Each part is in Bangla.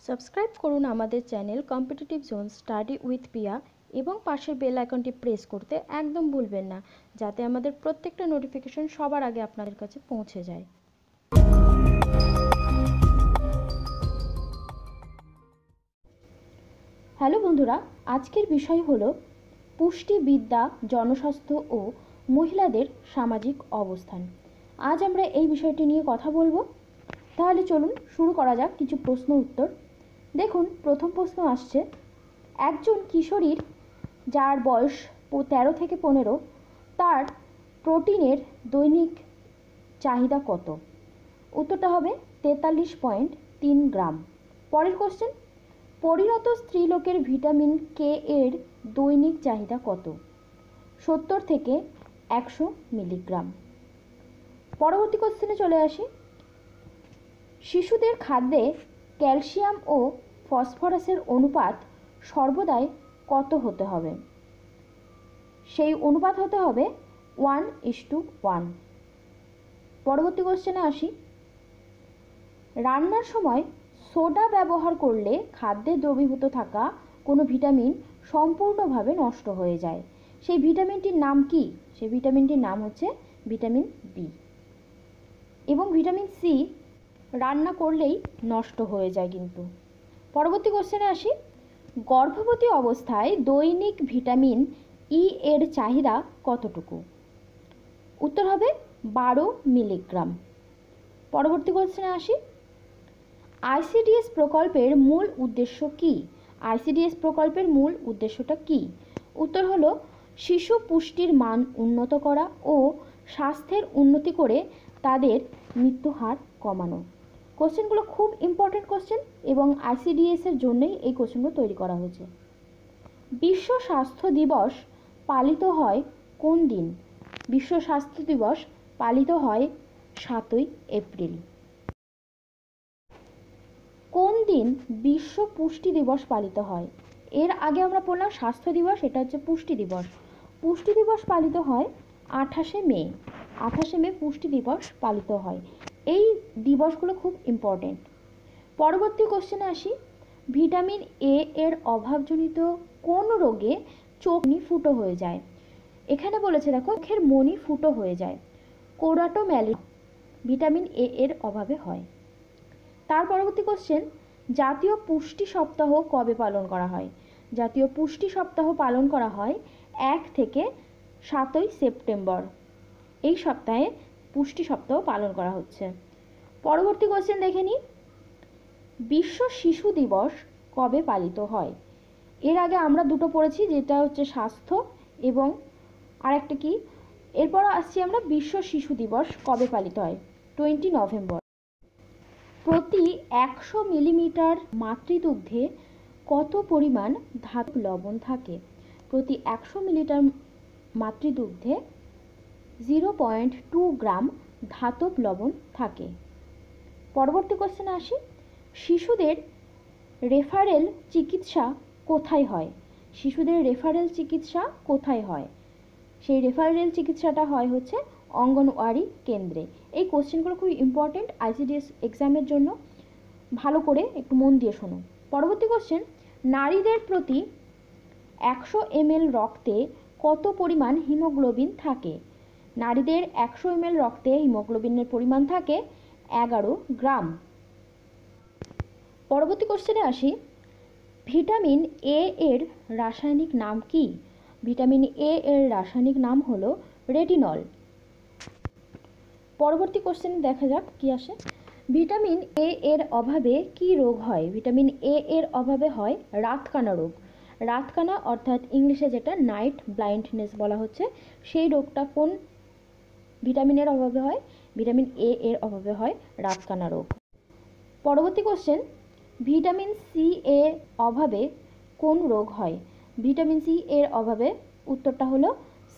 সাবস্ক্রাইব করুন আমাদের channel competitive zone study with Piya এবং পাশের বেল আইকনটি প্রেস করতে একদম ভুলবেন না, যাতে আমাদের প্রত্যেকটা নোটিফিকেশন সবার আগে আপনাদের কাছে পৌঁছে যায়। হ্যালো বন্ধুরা, আজকের বিষয় হলো পুষ্টিবিদ্যা, জনস্বাস্থ্য ও মহিলাদের সামাজিক অবস্থান। আজ আমরা এই বিষয়টি নিয়ে কথা বলবো। তাহলে চলুন শুরু করা যাক কিছু প্রশ্ন উত্তর। দেখুন, প্রথম প্রশ্ন আসছে, একজন কিশোরীর যার বয়স 13 থেকে 15, তার প্রোটিনের দৈনিক চাহিদা কত? উত্তরটা হবে 43.3 গ্রাম। পরের কোশ্চেন, পরিণত স্ত্রীলোকের ভিটামিন কে এর দৈনিক চাহিদা কত? 70 থেকে 100 মিলিগ্রাম। পরবর্তী কোশ্চেনে চলে আসি, শিশুদের খাদ্যে ক্যালসিয়াম ও ফসফরাসের অনুপাত সর্বদাই কত হতে হবে? সেই অনুপাত হতে হবে 1:1। পরবর্তী কোশ্চেনে আসি, রান্নার সময় সোডা ব্যবহার করলে খাদ্যে দ্রবীভূত থাকা কোনো ভিটামিন সম্পূর্ণভাবে নষ্ট হয়ে যায়। সেই ভিটামিনটির নাম কি? সেই ভিটামিনটির নাম হচ্ছে ভিটামিন বি। এবং ভিটামিন সি রান্না করলেই নষ্ট হয়ে যায় কিন্তু। পরবর্তী কোশ্চেনে আসি, গর্ভবতী অবস্থায় দৈনিক ভিটামিন ই এর চাহিদা কতটুকু? উত্তর হবে 12 মিলিগ্রাম। পরবর্তী কোশ্চেনে আসি, আইসিডিএস প্রকল্পের মূল উদ্দেশ্য কি? আইসিডিএস প্রকল্পের মূল উদ্দেশ্যটা কি? উত্তর হলো শিশু পুষ্টির মান উন্নত করা ও স্বাস্থ্যের উন্নতি করে তাদের মৃত্যু হার কমানো। কোশ্চেনগুলো খুব ইম্পর্টেন্ট কোশ্চেন এবং আইসিডিএস এর জন্যই এই কোশ্চেনগুলো তৈরি করা হয়েছে। বিশ্ব স্বাস্থ্য দিবস পালিত হয় কোন দিন? বিশ্ব স্বাস্থ্য দিবস পালিত হয় 7ই এপ্রিল। কোন দিন বিশ্ব পুষ্টি দিবস পালিত হয়? এর আগে আমরা পড়লাম স্বাস্থ্য দিবস, এটা হচ্ছে পুষ্টি দিবস। পুষ্টি দিবস পালিত হয় 28শে মে। 28শে মে পুষ্টি দিবস পালিত হয়। এই দিবসগুলো খুব ইম্পর্টেন্ট। পরবর্তী কোশ্চেনে আসি, ভিটামিন এ এর অভাবজনিত কোন রোগে চোখ ফুটো হয়ে যায়? এখানে বলেছে দেখো, চোখের মণি ফুটো হয়ে যায়। কোরাটোম্যালিয়া ভিটামিন এ এর অভাবে হয়। তার পরবর্তী কোশ্চেন, জাতীয় পুষ্টি সপ্তাহ কবে পালন করা হয়? জাতীয় পুষ্টি সপ্তাহ পালন করা হয় 1 থেকে 7ই সেপ্টেম্বর। এই সপ্তাহে পুষ্টি সপ্তাহ পালন করা হচ্ছে। পরবর্তী কোশ্চেন দেখে নিই, বিশ্ব শিশু দিবস কবে পালিত হয়? এর আগে আমরা দুটো পড়েছি, যেটা হচ্ছে স্বাস্থ্য এবং আরেকটা কি। এরপর আসছি আমরা বিশ্ব শিশু দিবস কবে পালিত হয়? 20 নভেম্বর। প্রতি 100 মিলিমিটার মাতৃদুগ্ধে কত পরিমাণ ধাতব লবণ থাকে? প্রতি 100 মিলিলিটার মাতৃদুগ্ধে 0.2 গ্রাম ধাতব লবণ থাকে। পরবর্তী কোশ্চেনে আসি, শিশুদের রেফারেল চিকিৎসা কোথায় হয়? শিশুদের রেফারেল চিকিৎসা কোথায় হয়? সেই রেফারেল চিকিৎসাটা হয় হচ্ছে অঙ্গনওয়াড়ি কেন্দ্রে। এই কোশ্চেনগুলো খুব ইম্পর্টেন্ট আইসিডিএস এক্সামের জন্য, ভালো করে একটু মন দিয়ে শোনো। পরবর্তী কোশ্চেন, নারীদের প্রতি 100 ml রক্তে কত পরিমাণ হিমোগ্লোবিন থাকে? নারীদের 100 ml রক্তে হিমোগ্লোবিনের পরিমাণ থাকে 11 গ্রাম। পরবর্তী কোশ্চেনে আসি, ভিটামিন এ এর রাসায়নিক নাম কি? ভিটামিন এ এর রাসায়নিক নাম হলো রেটিনল। পরবর্তী কোশ্চেন দেখা যাক কি আসে, ভিটামিন এ এর অভাবে কি রোগ হয়? ভিটামিন এ এর অভাবে হয় রাতকানা রোগ। রাতকানা অর্থাৎ ইংলিশে যেটা নাইট ব্লাইন্ডনেস বলা হচ্ছে, সেই রোগটা কোন ভিটামিনের অভাবে হয়? ভিটামিন এ এর অভাবে হয় রাতকানা রোগ। পরবর্তী কোশ্চেন, ভিটামিন সি এর অভাবে কোন রোগ হয়? ভিটামিন সি এর অভাবে উত্তরটা হলো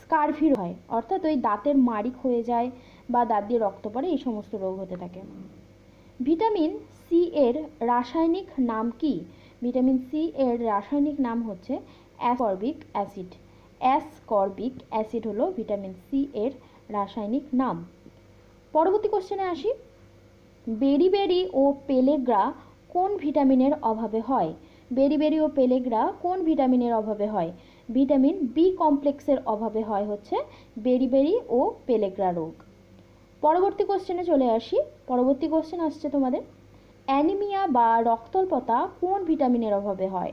স্কারভি হয়, অর্থাৎ ওই দাঁতের মাড়ি হয়ে যায় বা দাঁত দিয়ে রক্ত পড়ে, এই সমস্ত রোগ হতে থাকে। ভিটামিন সি এর রাসায়নিক নাম কি? ভিটামিন সি এর রাসায়নিক নাম হচ্ছে অ্যাসকর্বিক অ্যাসিড। অ্যাসকর্বিক অ্যাসিড হলো ভিটামিন সি এর রাসায়নিক নাম। পরবর্তী কোশ্চেনে আসি, বেরিবেরি ও পেলেগ্রা কোন ভিটামিনের অভাবে হয়? বেরিবেরি ও পেলেগ্রা কোন ভিটামিনের অভাবে হয়? ভিটামিন বি কমপ্লেক্সের অভাবে হয় হচ্ছে বেরিবেরি ও পেলেগ্রা রোগ। পরবর্তী কোশ্চেনে চলে আসি। পরবর্তী কোশ্চেন আসছে তোমাদের, অ্যানিমিয়া বা রক্তল্পতা কোন ভিটামিনের অভাবে হয়?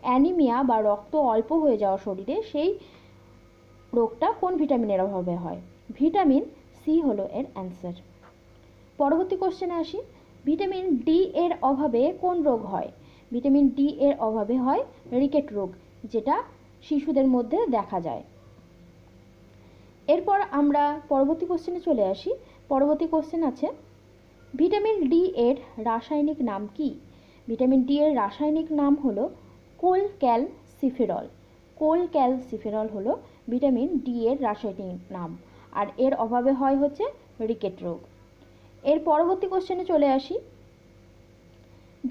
অ্যানিমিয়া বা রক্ত অল্প হয়ে যাওয়া শরীরে, সেই রোগটা কোন ভিটামিনের অভাবে হয়? ভিটামিন সি হলো এর অ্যান্সার। পরবর্তী কোশ্চেনে আসি, ভিটামিন ডি এর অভাবে কোন রোগ হয়? ভিটামিন ডি এর অভাবে হয় রিকেট রোগ, যেটা শিশুদের মধ্যে দেখা যায়। এরপর আমরা পরবর্তী কোশ্চেনে চলে আসি। পরবর্তী কোশ্চেন আছে, ভিটামিন ডি এর রাসায়নিক নাম কি? ভিটামিন ডি এর রাসায়নিক নাম হলো কোলক্যালসিফেরল। কোলক্যালসিফেরল হলো ভিটামিন ডি এর রাসায়নিক নাম, আর এর অভাবে হয় হচ্ছে রিকেট রোগ। এর পরবর্তী কোশ্চেনে চলে আসি,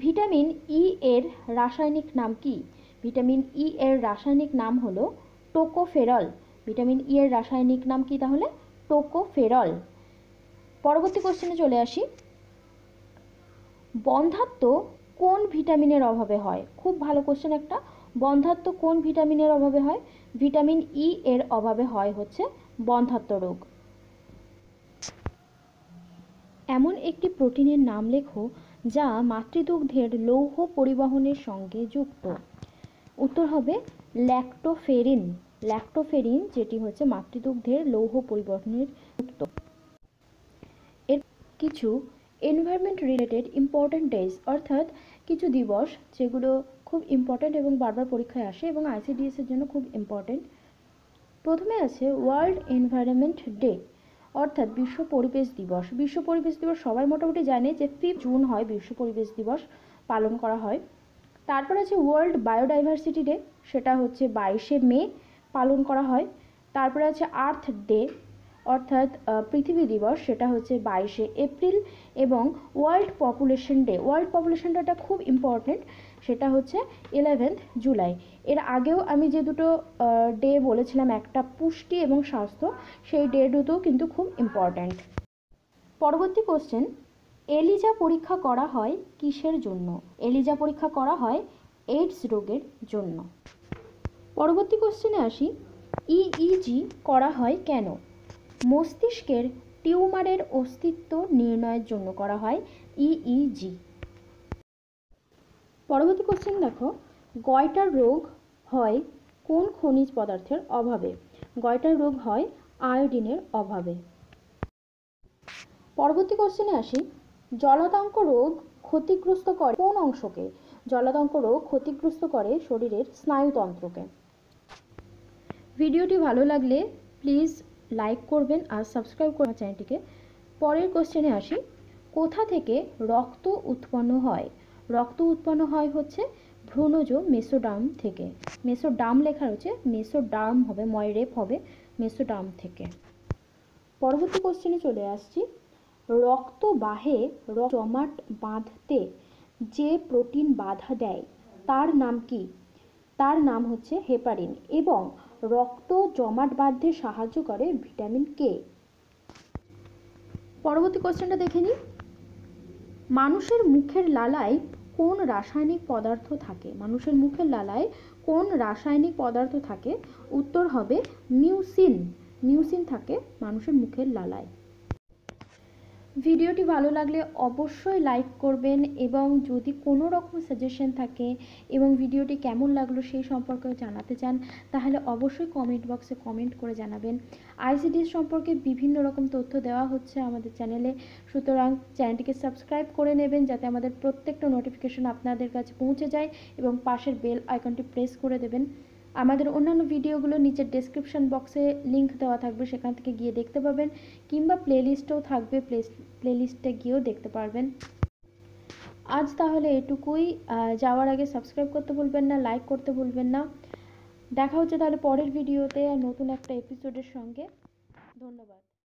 ভিটামিন ই এর রাসায়নিক নাম কি? ভিটামিন ই এর রাসায়নিক নাম হলো টোকোফেরল। ভিটামিন ই এর রাসায়নিক নাম কি তাহলে? টোকোফেরল। পরবর্তী কোশ্চেনে চলে আসি, বন্ধ্যাত্ব কোন ভিটামিনের অভাবে হয়? খুব ভালো কোশ্চেন একটা। বন্ধ্যাত্ব কোন ভিটামিনের অভাবে হয়? ভিটামিন ই এর অভাবে হয় হচ্ছে বন্ধ্যাত্ব রোগ। এমন একটি প্রোটিনের নাম লেখো যা মাতৃদুগ্ধের লৌহ পরিবহনের সঙ্গে যুক্ত। উত্তর হবে ল্যাক্টোফেরিন। ল্যাক্টোফেরিন, যেটি হচ্ছে মাতৃদুগ্ধের লৌহ পরিবহনের যুক্ত। এর কিছু এনভায়রনমেন্ট রিলেটেড ইম্পর্ট্যান্ট ডেজ, অর্থাৎ কিছু দিবস যেগুলো খুব ইম্পর্ট্যান্ট এবং বারবার পরীক্ষায় আসে এবং আইসিডিএস এর জন্য খুব ইম্পর্ট্যান্ট। প্রথমে আছে ওয়ার্ল্ড এনভায়রনমেন্ট ডে, অর্থাৎ বিশ্ব পরিবেশ দিবস। বিশ্ব পরিবেশ দিবস সবাই মোটামুটি জানে যে 5 জুন হয় বিশ্ব পরিবেশ দিবস পালন করা হয়। তারপর আছে ওয়ার্ল্ড বায়োডাইভার্সিটি ডে, সেটা হচ্ছে 22শে মে পালন করা হয়। তারপরে আছে আর্থ ডে, অর্থাৎ পৃথিবী দিবস, সেটা হচ্ছে 22শে এপ্রিল। এবং world population day, world population data খুব ইম্পর্ট্যান্ট, সেটা হচ্ছে 11th জুলাই। এর আগেও আমি যে দুটো ডে বলেছিলাম, একটা পুষ্টি এবং স্বাস্থ্য, সেই ডে দুটো কিন্তু খুব ইম্পর্ট্যান্ট। পরবর্তী কোশ্চেন, এলিজা পরীক্ষা করা হয় কিসের জন্য? এলিজা পরীক্ষা করা হয় এইডস রোগের জন্য। পরবর্তী কোশ্চেনে আসি, ইইজি করা হয় কেন? মস্তিষ্কের টিউমারের অস্তিত্ব নির্ণয়ের জন্য করা হয় ইইজি। পরবর্তী কোশ্চেন দেখো, গয়টার রোগ হয় কোন খনিজ পদার্থের অভাবে? গয়টার রোগ হয় আয়োডিনের অভাবে। পরবর্তী কোশ্চেনে আসি, জলাতঙ্ক রোগ ক্ষতিগ্রস্ত করে কোন অংশকে? জলাতঙ্ক রোগ ক্ষতিগ্রস্ত করে শরীরের স্নায়ুতন্ত্রকে। ভিডিওটি ভালো লাগলে প্লিজ লাইক করবেন আর সাবস্ক্রাইব করবেন চ্যানেলটিকে। পরের কোশ্চেনে আসি, কোথা থেকে রক্ত উৎপন্ন হয়? রক্ত উৎপন্ন হয় হচ্ছে ভ্রূণজ মেসোডার্ম থেকে। মেসোডার্ম লেখা রয়েছে, মেসোডার্ম হবে, ময়রেপ হবে মেসোডার্ম থেকে। পরবর্তী কোশ্চেনে চলে আসছি, রক্তবাহে জমাট বাঁধতে যে প্রোটিন বাধা দেয় তার নাম কি? তার নাম হচ্ছে হেপারিন, এবং রক্ত জমাট বাঁধতে সাহায্য করে ভিটামিন কে। পরবর্তী কোশ্চেনটা দেখে নিই, মানুষের মুখের লালায় কোন রাসায়নিক পদার্থ থাকে? মানুষের মুখের লালায় কোন রাসায়নিক পদার্থ থাকে? উত্তর হবে মিউসিন। মিউসিন থাকে মানুষের মুখের লালায়। ভিডিওটি ভালো লাগলে অবশ্যই লাইক করবেন, এবং যদি কোনো রকম সাজেশন থাকে এবং ভিডিওটি কেমন লাগলো সেই সম্পর্কে জানাতে চান, তাহলে অবশ্যই কমেন্ট বক্সে কমেন্ট করে জানাবেন। আইসিডিএস সম্পর্কে বিভিন্ন রকম তথ্য দেওয়া হচ্ছে আমাদের চ্যানেলে, সুতরাং চ্যানেলটিকে সাবস্ক্রাইব করে নেবেন যাতে আমাদের প্রত্যেকটা নোটিফিকেশন আপনাদের কাছে পৌঁছে যায়, এবং পাশের বেল আইকনটি প্রেস করে দেবেন। আমাদের অন্যান্য ভিডিওগুলো নিচের ডেসক্রিপশন বক্সে লিংক দেওয়া থাকবে, সেখান থেকে গিয়ে দেখতে পাবেন, কিংবা প্লেলিস্টেও থাকবে, প্লেলিস্টে গিয়েও দেখতে পারবেন। আজ তাহলে এটুকুই। যাওয়ার আগে সাবস্ক্রাইব করতে ভুলবেন না, লাইক করতে ভুলবেন না। দেখা হচ্ছে তাহলে পরের ভিডিওতে নতুন একটা এপিসোডের সঙ্গে। ধন্যবাদ।